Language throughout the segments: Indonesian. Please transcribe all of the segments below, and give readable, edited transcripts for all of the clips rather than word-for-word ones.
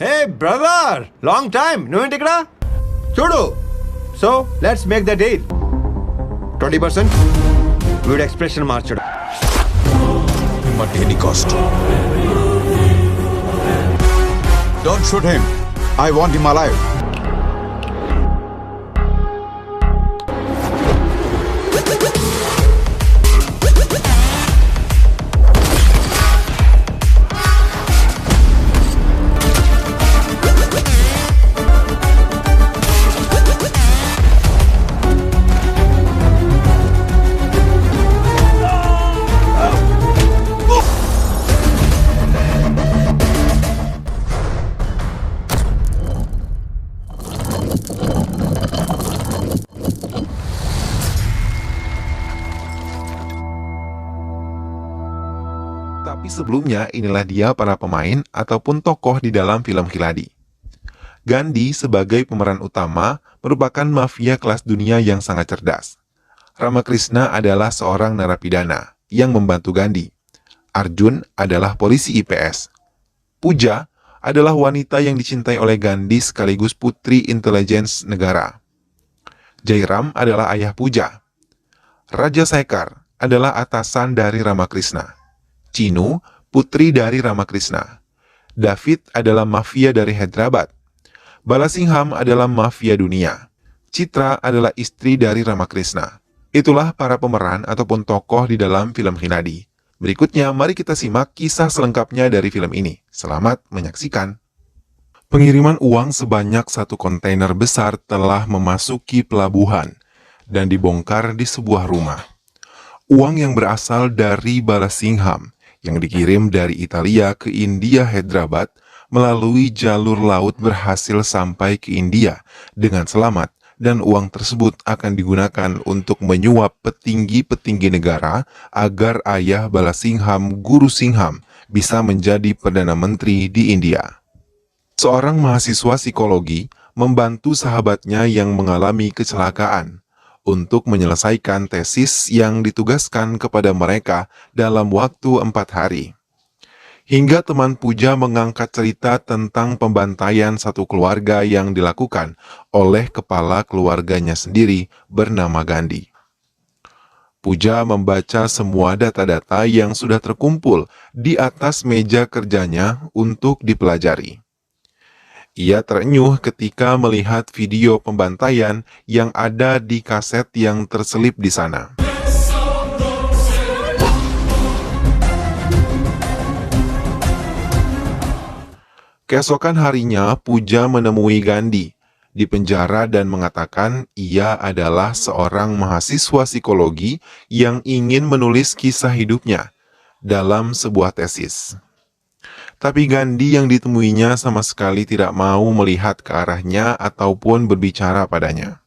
హే brother, long time. నువ్వేంటి ఇక్కడ? చూడు. So let's make the deal. 20% వీడు ఎక్స్ప్రెషన్ మార్చడు. At any cost. Don't shoot him. I want him alive. Tapi sebelumnya, inilah dia para pemain ataupun tokoh di dalam film Khiladi. Gandhi sebagai pemeran utama merupakan mafia kelas dunia yang sangat cerdas. Ramakrishna adalah seorang narapidana yang membantu Gandhi. Arjun adalah polisi IPS. Pooja adalah wanita yang dicintai oleh Gandhi sekaligus putri intelijen negara. Jairam adalah ayah Pooja. Raja Sekar adalah atasan dari Ramakrishna. Chinu, putri dari Ramakrishna. David adalah mafia dari Hyderabad. Balasingham adalah mafia dunia. Citra adalah istri dari Ramakrishna. Itulah para pemeran ataupun tokoh di dalam film Khiladi. Berikutnya, mari kita simak kisah selengkapnya dari film ini. Selamat menyaksikan. Pengiriman uang sebanyak 1 kontainer besar telah memasuki pelabuhan dan dibongkar di sebuah rumah. Uang yang berasal dari Balasingham yang dikirim dari Italia ke India Hyderabad melalui jalur laut berhasil sampai ke India dengan selamat, dan uang tersebut akan digunakan untuk menyuap petinggi-petinggi negara agar ayah Balasingham, Guru Singham, bisa menjadi Perdana Menteri di India. Seorang mahasiswa psikologi membantu sahabatnya yang mengalami kecelakaan untuk menyelesaikan tesis yang ditugaskan kepada mereka dalam waktu 4 hari. Hingga teman Pooja mengangkat cerita tentang pembantaian satu keluarga yang dilakukan oleh kepala keluarganya sendiri bernama Gandhi. Pooja membaca semua data-data yang sudah terkumpul di atas meja kerjanya untuk dipelajari. Ia terenyuh ketika melihat video pembantaian yang ada di kaset yang terselip di sana. Keesokan harinya, Pooja menemui Gandhi di penjara dan mengatakan ia adalah seorang mahasiswa psikologi yang ingin menulis kisah hidupnya dalam sebuah tesis. Tapi Gandhi yang ditemuinya sama sekali tidak mau melihat ke arahnya ataupun berbicara padanya.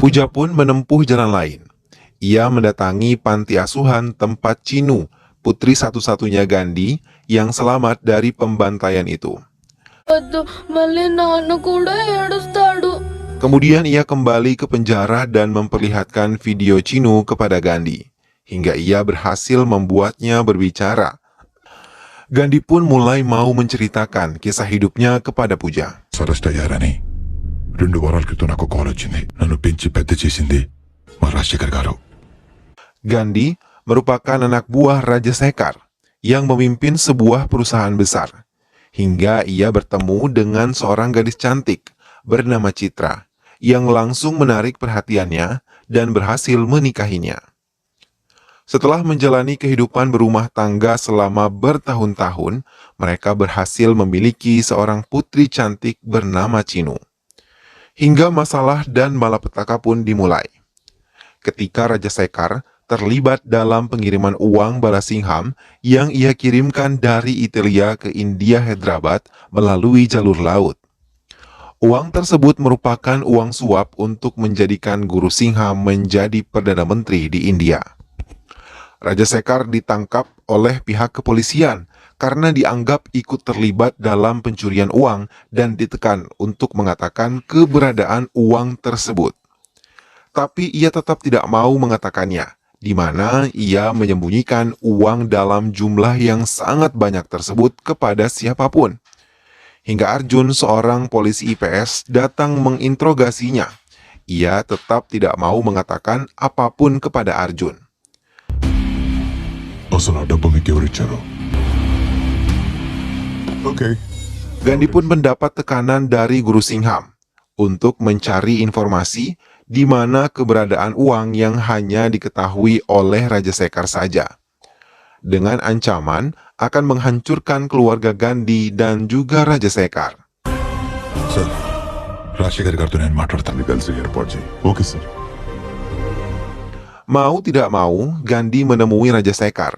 Pooja pun menempuh jalan lain. Ia mendatangi panti asuhan tempat Chinu, putri satu-satunya Gandhi, yang selamat dari pembantaian itu. Kemudian ia kembali ke penjara dan memperlihatkan video Chinu kepada Gandhi, hingga ia berhasil membuatnya berbicara. Gandhi pun mulai mau menceritakan kisah hidupnya kepada Pooja. సరస్టయ్యారని 2 వారాల క్రితం నాకు కాల్ వచ్చింది. నన్ను పెంచి పెద్ద చేసింది మా రాజశేఖర్ గారు. Gandhi merupakan anak buah Raja Sekar yang memimpin sebuah perusahaan besar, hingga ia bertemu dengan seorang gadis cantik bernama Citra yang langsung menarik perhatiannya dan berhasil menikahinya. Setelah menjalani kehidupan berumah tangga selama bertahun-tahun, mereka berhasil memiliki seorang putri cantik bernama Chinu. Hingga masalah dan malapetaka pun dimulai. Ketika Raja Sekar terlibat dalam pengiriman uang Balasingham yang ia kirimkan dari Italia ke India Hyderabad melalui jalur laut. Uang tersebut merupakan uang suap untuk menjadikan Guru Singham menjadi Perdana Menteri di India. Raja Sekar ditangkap oleh pihak kepolisian karena dianggap ikut terlibat dalam pencurian uang dan ditekan untuk mengatakan keberadaan uang tersebut. Tapi ia tetap tidak mau mengatakannya di mana ia menyembunyikan uang dalam jumlah yang sangat banyak tersebut kepada siapapun. Hingga Arjun, seorang polisi IPS, datang menginterogasinya. Ia tetap tidak mau mengatakan apapun kepada Arjun. అసలు ఆ డబ్బు మీకు ఎవరిచ్చారు okay Gandhi pun mendapat tekanan dari Guru Singham untuk mencari informasi di mana keberadaan uang yang hanya diketahui oleh Raja Sekar saja, dengan ancaman akan menghancurkan keluarga Gandhi dan juga Raja Sekar. Sir Rajasekhar గారితో నేను మాట్లాడతాను కలిసి ఏర్పాటు చేయి okay sir Mau tidak mau, Gandhi menemui Raja Sekar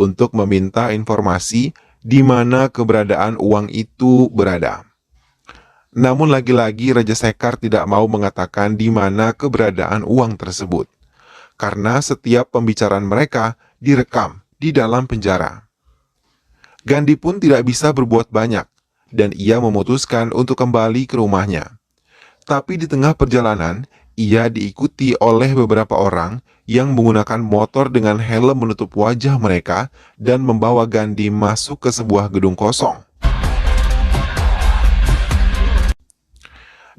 untuk meminta informasi di mana keberadaan uang itu berada. Namun lagi-lagi Raja Sekar tidak mau mengatakan di mana keberadaan uang tersebut, karena setiap pembicaraan mereka direkam di dalam penjara. Gandhi pun tidak bisa berbuat banyak, dan ia memutuskan untuk kembali ke rumahnya. Tapi di tengah perjalanan, ia diikuti oleh beberapa orang yang menggunakan motor dengan helm menutup wajah mereka dan membawa Gandhi masuk ke sebuah gedung kosong.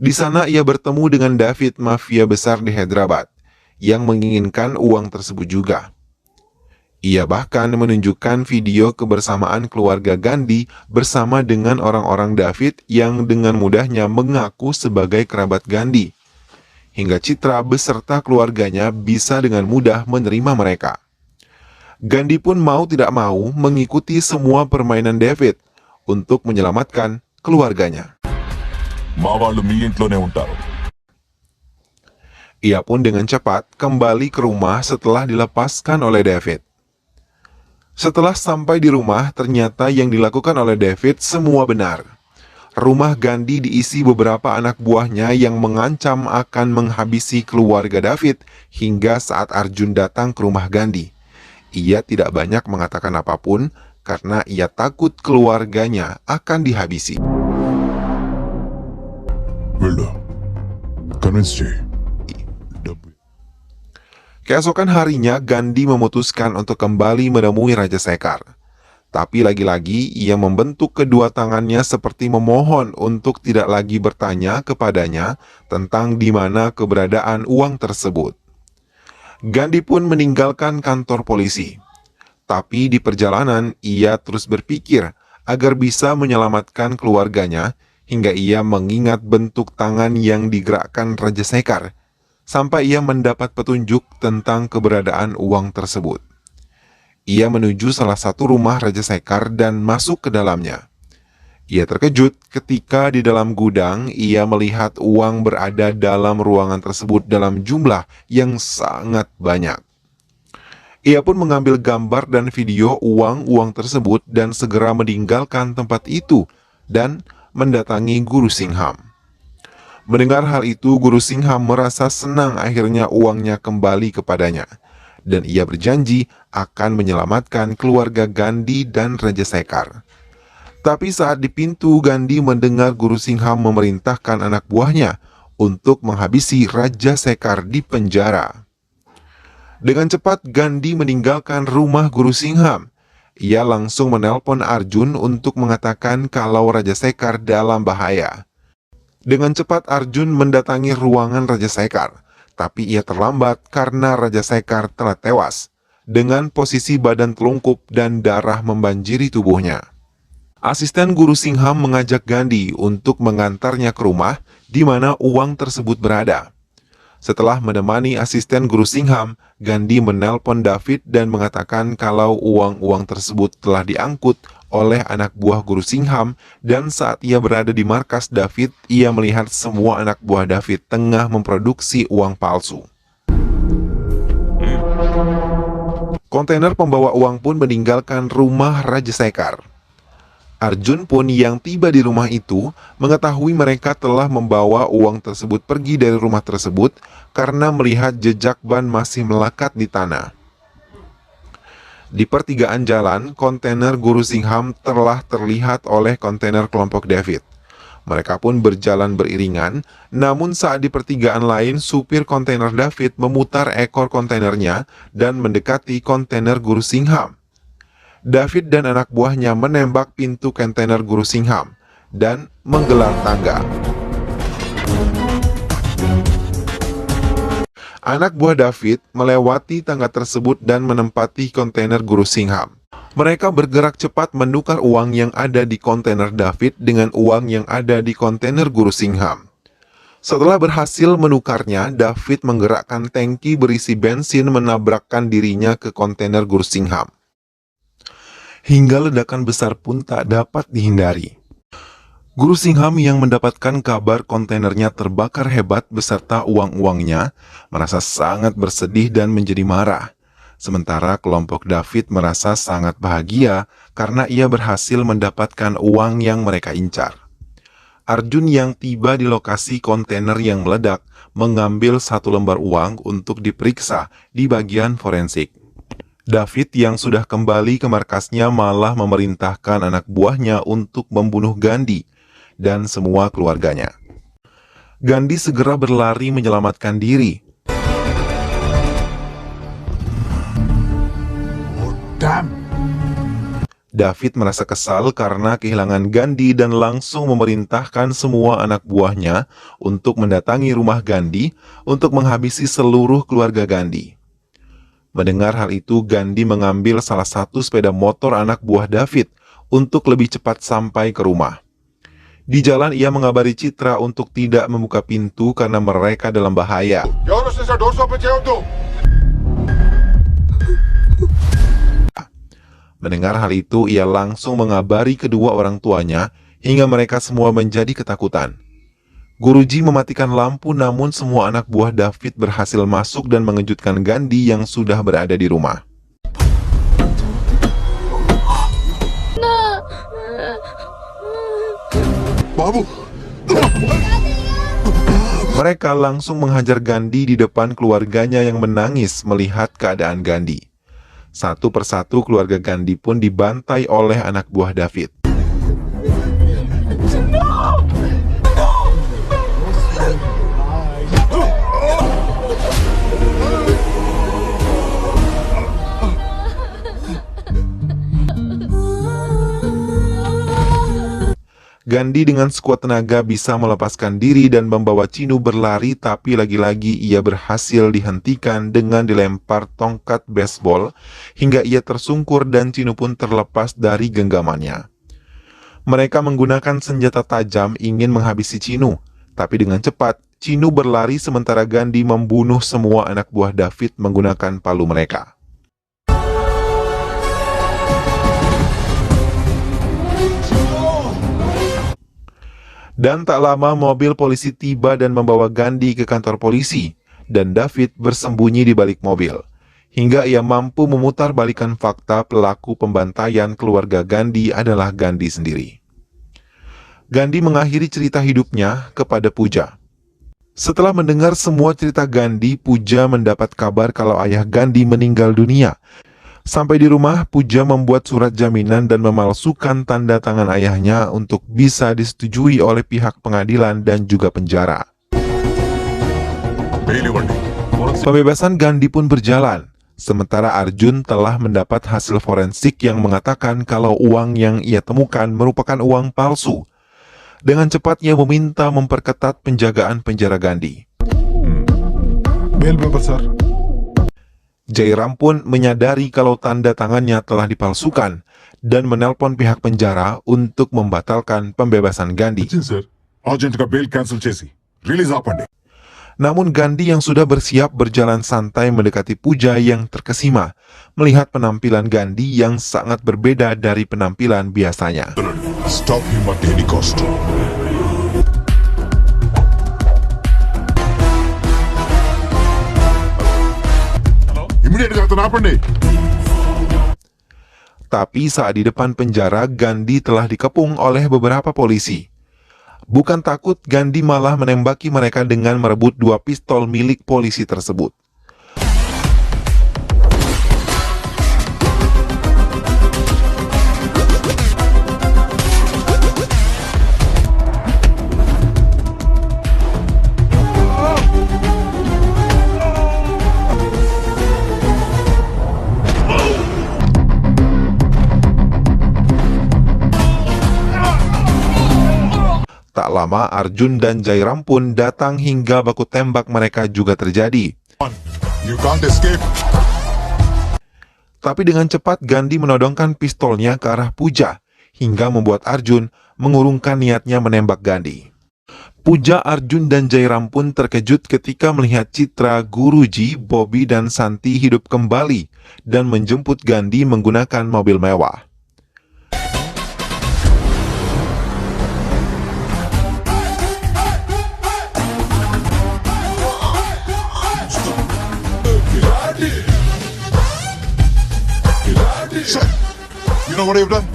Di sana ia bertemu dengan David, mafia besar di Hyderabad, yang menginginkan uang tersebut juga. Ia bahkan menunjukkan video kebersamaan keluarga Gandhi bersama dengan orang-orang David yang dengan mudahnya mengaku sebagai kerabat Gandhi, hingga Citra beserta keluarganya bisa dengan mudah menerima mereka. Gandhi pun mau tidak mau mengikuti semua permainan David untuk menyelamatkan keluarganya. మా వాళ్ళు మీ ఇంట్లోనే ఉంటారు Ia pun dengan cepat kembali ke rumah setelah dilepaskan oleh David. Setelah sampai di rumah, ternyata yang dilakukan oleh David semua benar. Rumah Gandhi diisi beberapa anak buahnya yang mengancam akan menghabisi keluarga David hingga saat Arjun datang ke rumah Gandhi. Ia tidak banyak mengatakan apapun karena ia takut keluarganya akan dihabisi. వెళ్ళు కన్విన్స్ చేయి డబ్బు Keesokan harinya, Gandhi memutuskan untuk kembali menemui Raja Sekar. Tapi lagi-lagi ia membentuk kedua tangannya seperti memohon untuk tidak lagi bertanya kepadanya tentang di mana keberadaan uang tersebut. Gandhi pun meninggalkan kantor polisi. Tapi di perjalanan ia terus berpikir agar bisa menyelamatkan keluarganya hingga ia mengingat bentuk tangan yang digerakkan Raja Sekar sampai ia mendapat petunjuk tentang keberadaan uang tersebut. Ia menuju salah satu rumah Raja Sekar dan masuk ke dalamnya. Ia terkejut ketika di dalam gudang ia melihat uang berada dalam ruangan tersebut dalam jumlah yang sangat banyak. Ia pun mengambil gambar dan video uang-uang tersebut dan segera meninggalkan tempat itu dan mendatangi Guru Singham. Mendengar hal itu, Guru Singham merasa senang akhirnya uangnya kembali kepadanya, dan ia berjanji akan menyelamatkan keluarga Gandhi dan Raja Sekar. Tapi saat di pintu, Gandhi mendengar Guru Singham memerintahkan anak buahnya untuk menghabisi Raja Sekar di penjara. Dengan cepat, Gandhi meninggalkan rumah Guru Singham. Ia langsung menelpon Arjun untuk mengatakan kalau Raja Sekar dalam bahaya. Dengan cepat Arjun mendatangi ruangan Raja Sekar, tapi ia terlambat karena Raja Sekar telah tewas, dengan posisi badan telungkup dan darah membanjiri tubuhnya. Asisten Guru Singham mengajak Gandhi untuk mengantarnya ke rumah di mana uang tersebut berada. Setelah menemani asisten Guru Singham, Gandhi menelpon David dan mengatakan kalau uang-uang tersebut telah diangkut oleh anak buah Guru Singham, dan saat ia berada di markas David, ia melihat semua anak buah David tengah memproduksi uang palsu. Kontainer pembawa uang pun meninggalkan rumah Raja Sekar. Arjun pun yang tiba di rumah itu mengetahui mereka telah membawa uang tersebut pergi dari rumah tersebut karena melihat jejak ban masih melekat di tanah. Di pertigaan jalan, kontainer Guru Singham telah terlihat oleh kontainer kelompok David. Mereka pun berjalan beriringan, namun saat di pertigaan lain, supir kontainer David memutar ekor kontainernya dan mendekati kontainer Guru Singham. David dan anak buahnya menembak pintu kontainer Guru Singham dan menggelar tangga. Anak buah David melewati tangga tersebut dan menempati kontainer Guru Singham. Mereka bergerak cepat menukar uang yang ada di kontainer David dengan uang yang ada di kontainer Guru Singham. Setelah berhasil menukarnya, David menggerakkan tangki berisi bensin menabrakkan dirinya ke kontainer Guru Singham. Hingga ledakan besar pun tak dapat dihindari. Guru Singham yang mendapatkan kabar kontainernya terbakar hebat beserta uang-uangnya merasa sangat bersedih dan menjadi marah. Sementara kelompok David merasa sangat bahagia karena ia berhasil mendapatkan uang yang mereka incar. Arjun yang tiba di lokasi kontainer yang meledak mengambil 1 lembar uang untuk diperiksa di bagian forensik. David yang sudah kembali ke markasnya malah memerintahkan anak buahnya untuk membunuh Gandhi dan semua keluarganya. Gandhi segera berlari menyelamatkan diri. Damn! David merasa kesal karena kehilangan Gandhi dan langsung memerintahkan semua anak buahnya untuk mendatangi rumah Gandhi untuk menghabisi seluruh keluarga Gandhi. Mendengar hal itu, Gandhi mengambil salah satu sepeda motor anak buah David untuk lebih cepat sampai ke rumah. Di jalan ia mengabari Citra untuk tidak membuka pintu karena mereka dalam bahaya. Mendengar hal itu, ia langsung mengabari kedua orang tuanya hingga mereka semua menjadi ketakutan. Guruji mematikan lampu namun semua anak buah David berhasil masuk dan mengejutkan Gandhi yang sudah berada di rumah. Babu! Mereka langsung menghajar Gandhi di depan keluarganya yang menangis melihat keadaan Gandhi. Satu persatu keluarga Gandhi pun dibantai oleh anak buah David. Gandhi dengan sekuat tenaga bisa melepaskan diri dan membawa Chinu berlari, tapi lagi-lagi ia berhasil dihentikan dengan dilempar tongkat baseball hingga ia tersungkur dan Chinu pun terlepas dari genggamannya. Mereka menggunakan senjata tajam ingin menghabisi Chinu, tapi dengan cepat Chinu berlari sementara Gandhi membunuh semua anak buah David menggunakan palu mereka. Dan tak lama mobil polisi tiba dan membawa Gandhi ke kantor polisi, dan David bersembunyi di balik mobil, hingga ia mampu memutar balikan fakta pelaku pembantaian keluarga Gandhi adalah Gandhi sendiri. Gandhi mengakhiri cerita hidupnya kepada Pooja. Setelah mendengar semua cerita Gandhi, Pooja mendapat kabar kalau ayah Gandhi meninggal dunia. Sampai di rumah, Pooja membuat surat jaminan dan memalsukan tanda tangan ayahnya untuk bisa disetujui oleh pihak pengadilan dan juga penjara. Pembebasan Gandhi pun berjalan, sementara Arjun telah mendapat hasil forensik yang mengatakan kalau uang yang ia temukan merupakan uang palsu. Dengan cepat ia meminta memperketat penjagaan penjara Gandhi. Bail besar. Jairam pun menyadari kalau tanda tangannya telah dipalsukan dan menelpon pihak penjara untuk membatalkan pembebasan Gandhi. Sir, urgent ka bail cancel chesi. Release apandi. Namun Gandhi yang sudah bersiap berjalan santai mendekati Pooja yang terkesima melihat penampilan Gandhi yang sangat berbeda dari penampilan biasanya. Stop him at any cost. Immediate ga atanu apandi. Tapi saat di depan penjara, Gandhi telah dikepung oleh beberapa polisi. Bukan takut, Gandhi malah menembaki mereka dengan merebut 2 pistol milik polisi tersebut. Tak lama Arjun dan Jairam pun datang hingga baku tembak mereka juga terjadi. You can't escape. Tapi dengan cepat Gandhi menodongkan pistolnya ke arah Pooja hingga membuat Arjun mengurungkan niatnya menembak Gandhi. Pooja, Arjun, dan Jairam pun terkejut ketika melihat citra Guruji, Bobby, dan Santi hidup kembali dan menjemput Gandhi menggunakan mobil mewah. You know what you've done?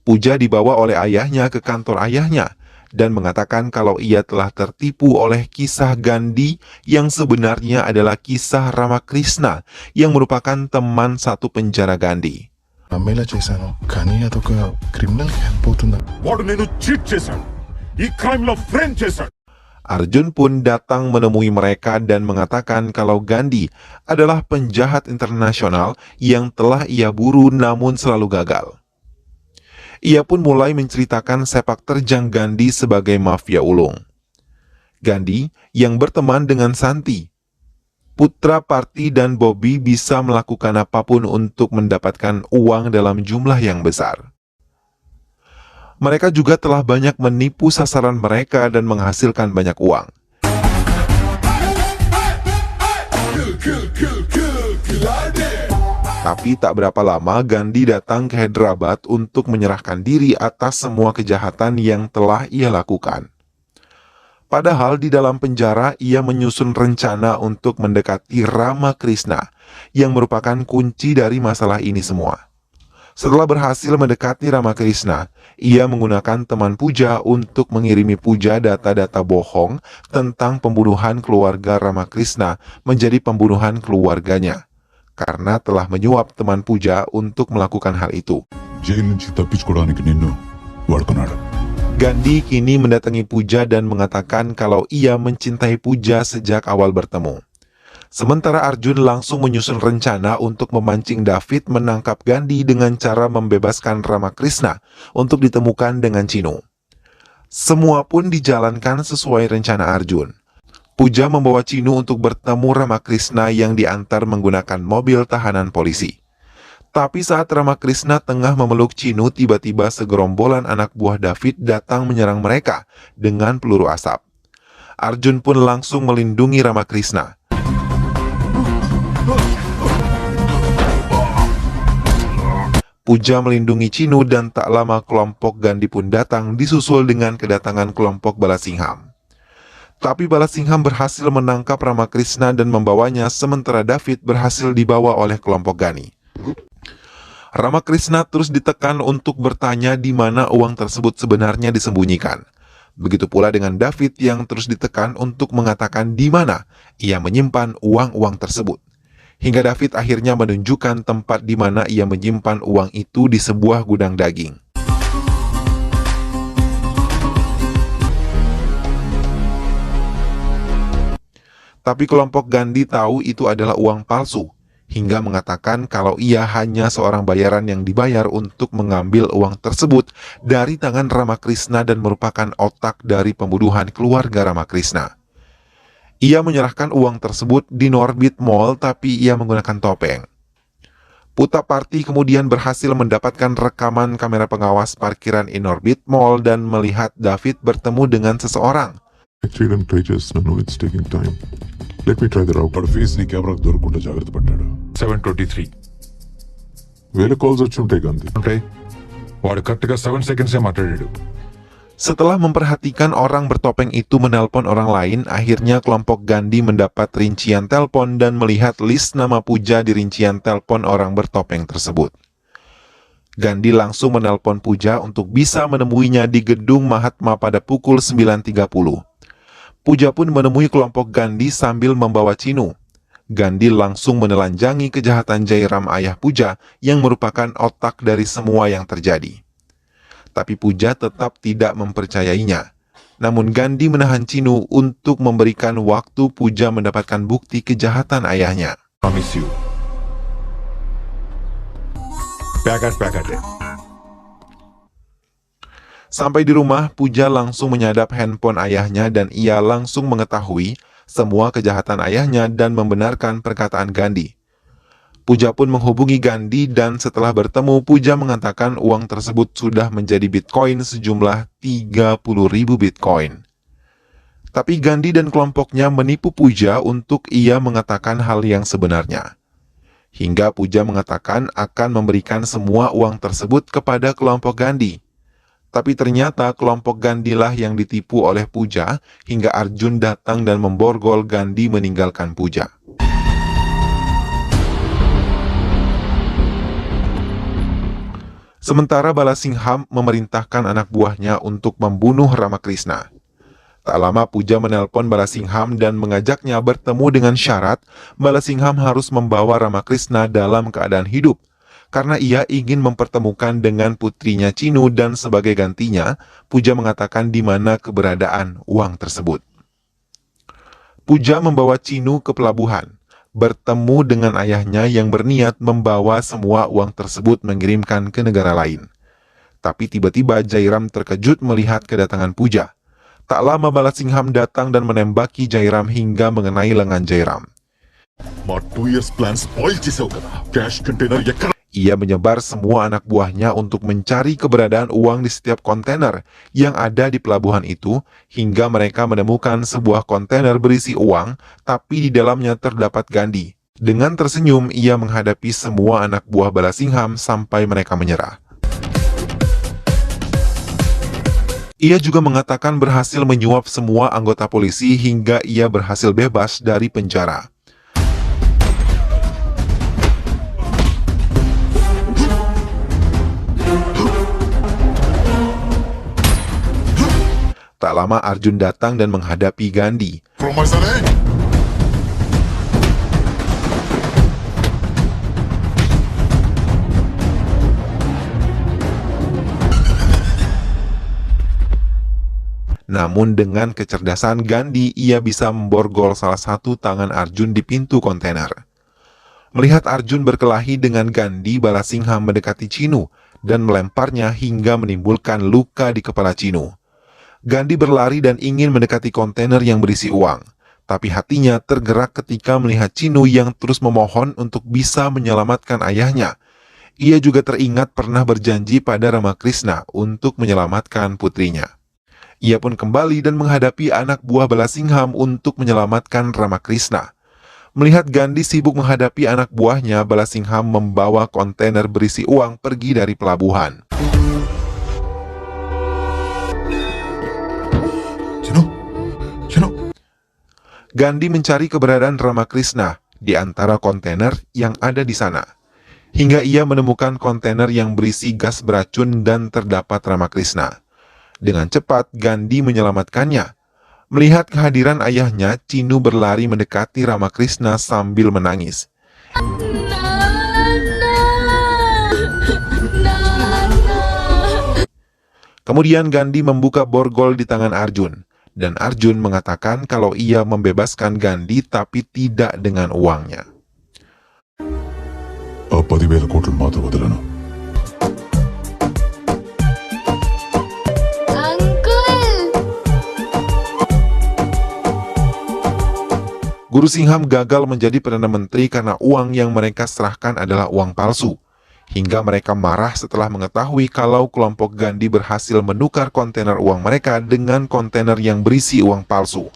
Pooja dibawa oleh ayahnya ke kantor ayahnya dan mengatakan kalau ia telah tertipu oleh kisah Gandhi yang sebenarnya adalah kisah Ramakrishna yang merupakan teman satu penjara Gandhi. నమ్మేలా చేశాను కానీ అదొక criminal help అవుతుందా వాడు నేను చీట్ చేశాడు ఈ క్రైమ్ లో ఫ్రేమ్ చేశాడు Arjun pun datang menemui mereka dan mengatakan kalau Gandhi adalah penjahat internasional yang telah ia buru namun selalu gagal. Ia pun mulai menceritakan sepak terjang Gandhi sebagai mafia ulung. Gandhi yang berteman dengan Santi, putra Parti dan Bobby bisa melakukan apapun untuk mendapatkan uang dalam jumlah yang besar. Mereka juga telah banyak menipu sasaran mereka dan menghasilkan banyak uang. Tapi tak berapa lama Gandhi datang ke Hyderabad untuk menyerahkan diri atas semua kejahatan yang telah ia lakukan. Padahal di dalam penjara ia menyusun rencana untuk mendekati Ramakrishna yang merupakan kunci dari masalah ini semua. Setelah berhasil mendekati Ramakrishna, ia menggunakan teman Pooja untuk mengirimi Pooja data-data bohong tentang pembunuhan keluarga Ramakrishna menjadi pembunuhan keluarganya, karena telah menyuap teman Pooja untuk melakukan hal itu. Jail నుంచి తప్పించుకోవడానికి నిన్ను వాడుకున్నాడు Gandhi kini mendatangi Pooja dan mengatakan kalau ia mencintai Pooja sejak awal bertemu. Sementara Arjun langsung menyusun rencana untuk memancing David menangkap Gandhi dengan cara membebaskan Ramakrishna untuk ditemukan dengan Chinu. Semua pun dijalankan sesuai rencana Arjun. Pooja membawa Chinu untuk bertemu Ramakrishna yang diantar menggunakan mobil tahanan polisi. Tapi saat Ramakrishna tengah memeluk Chinu, tiba-tiba segerombolan anak buah David datang menyerang mereka dengan peluru asap. Arjun pun langsung melindungi Ramakrishna. Pooja melindungi Chinu dan tak lama kelompok Gandhi pun datang disusul dengan kedatangan kelompok Balasingham. Tapi Balasingham berhasil menangkap Ramakrishna dan membawanya sementara David berhasil dibawa oleh kelompok Gandhi. Ramakrishna terus ditekan untuk bertanya di mana uang tersebut sebenarnya disembunyikan. Begitu pula dengan David yang terus ditekan untuk mengatakan di mana ia menyimpan uang-uang tersebut. Hingga David akhirnya menunjukkan tempat di mana ia menyimpan uang itu di sebuah gudang daging. Tapi kelompok Gandhi tahu itu adalah uang palsu, hingga mengatakan kalau ia hanya seorang bayaran yang dibayar untuk mengambil uang tersebut dari tangan Ramakrishna dan merupakan otak dari pembunuhan keluarga Ramakrishna. Ia menyerahkan uang tersebut di Norbit Mall tapi ia menggunakan topeng. Putra Parti kemudian berhasil mendapatkan rekaman kamera pengawas parkiran Inorbit Mall dan melihat David bertemu dengan seseorang. చేయడం try చేస్తున్నాను it's taking time let me try the route వాడు face నీ కెమెరాకు దొరకకుండా జాగ్రత్త పడ్డాడు 7:23 వేరే కాల్స్ వచ్చి ఉంటాయి గాంధీ ఉంటాయి వాడు కరెక్ట్గా 7 సెకండ్సే మాట్లాడాడు. Setelah memperhatikan orang bertopeng itu menelpon orang lain, akhirnya kelompok Gandhi mendapat rincian telepon dan melihat list nama Pooja di rincian telepon orang bertopeng tersebut. Gandhi langsung menelpon Pooja untuk bisa menemuinya di gedung Mahatma pada pukul 9.30. Pooja pun menemui kelompok Gandhi sambil membawa Chinu. Gandhi langsung menelanjangi kejahatan Jairam ayah Pooja yang merupakan otak dari semua yang terjadi. Tapi Pooja tetap tidak mempercayainya. Namun Gandhi menahan Chinu untuk memberikan waktu Pooja mendapatkan bukti kejahatan ayahnya. Promise you. Packet. Sampai di rumah, Puja langsung menyadap handphone ayahnya dan ia langsung mengetahui semua kejahatan ayahnya dan membenarkan perkataan Gandhi. Puja pun menghubungi Gandhi dan setelah bertemu, Puja mengatakan uang tersebut sudah menjadi Bitcoin sejumlah 30.000 Bitcoin. Tapi Gandhi dan kelompoknya menipu Puja untuk ia mengatakan hal yang sebenarnya. Hingga Puja mengatakan akan memberikan semua uang tersebut kepada kelompok Gandhi. Tapi ternyata kelompok Gandhi lah yang ditipu oleh Puja hingga Arjun datang dan memborgol Gandhi meninggalkan Puja. Sementara Balasingham memerintahkan anak buahnya untuk membunuh Ramakrishna. Tak lama Puja menelpon Balasingham dan mengajaknya bertemu dengan syarat Balasingham harus membawa Ramakrishna dalam keadaan hidup, karena ia ingin mempertemukan dengan putrinya Chinu dan sebagai gantinya, Puja mengatakan di mana keberadaan uang tersebut. Puja membawa Chinu ke pelabuhan, bertemu dengan ayahnya yang berniat membawa semua uang tersebut mengirimkan ke negara lain. Tapi tiba-tiba Jairam terkejut melihat kedatangan Puja. Tak lama Balasingham datang dan menembaki Jairam hingga mengenai lengan Jairam. మా 2 years plan spoil చేసావు కదా cash container ఎక్కడ Ia menyebar semua anak buahnya untuk mencari keberadaan uang di setiap kontainer yang ada di pelabuhan itu hingga mereka menemukan sebuah kontainer berisi uang, tapi di dalamnya terdapat Gandhi. Dengan tersenyum, ia menghadapi semua anak buah Balasingham sampai mereka menyerah. Ia juga mengatakan berhasil menyuap semua anggota polisi hingga ia berhasil bebas dari penjara. Tak lama Arjun datang dan menghadapi Gandhi. Promotion Namun dengan kecerdasan Gandhi, ia bisa memborgol salah satu tangan Arjun di pintu kontainer. Melihat Arjun berkelahi dengan Gandhi, Balasingham mendekati Chinu dan melemparnya hingga menimbulkan luka di kepala Chinu. Gandhi berlari dan ingin mendekati kontainer yang berisi uang, tapi hatinya tergerak ketika melihat Chinu yang terus memohon untuk bisa menyelamatkan ayahnya. Ia juga teringat pernah berjanji pada Ramakrishna untuk menyelamatkan putrinya. Ia pun kembali dan menghadapi anak buah Balasingham untuk menyelamatkan Ramakrishna. Melihat Gandhi sibuk menghadapi anak buahnya, Balasingham membawa kontainer berisi uang pergi dari pelabuhan. Gandhi mencari keberadaan Ramakrishna di antara kontainer yang ada di sana, hingga ia menemukan kontainer yang berisi gas beracun dan terdapat Ramakrishna. Dengan cepat, Gandhi menyelamatkannya. Melihat kehadiran ayahnya, Chinu berlari mendekati Ramakrishna sambil menangis. Kemudian Gandhi membuka borgol di tangan Arjun, dan Arjun mengatakan kalau ia membebaskan Gandhi tapi tidak dengan uangnya. ఆ 10,000 కోట్లు మాత్రం వదలను Guru Singham gagal menjadi Perdana Menteri karena uang yang mereka serahkan adalah uang palsu. Hingga mereka marah setelah mengetahui kalau kelompok Gandhi berhasil menukar kontainer uang mereka dengan kontainer yang berisi uang palsu.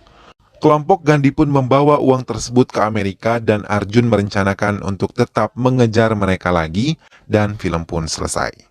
Kelompok Gandhi pun membawa uang tersebut ke Amerika dan Arjun merencanakan untuk tetap mengejar mereka lagi dan film pun selesai.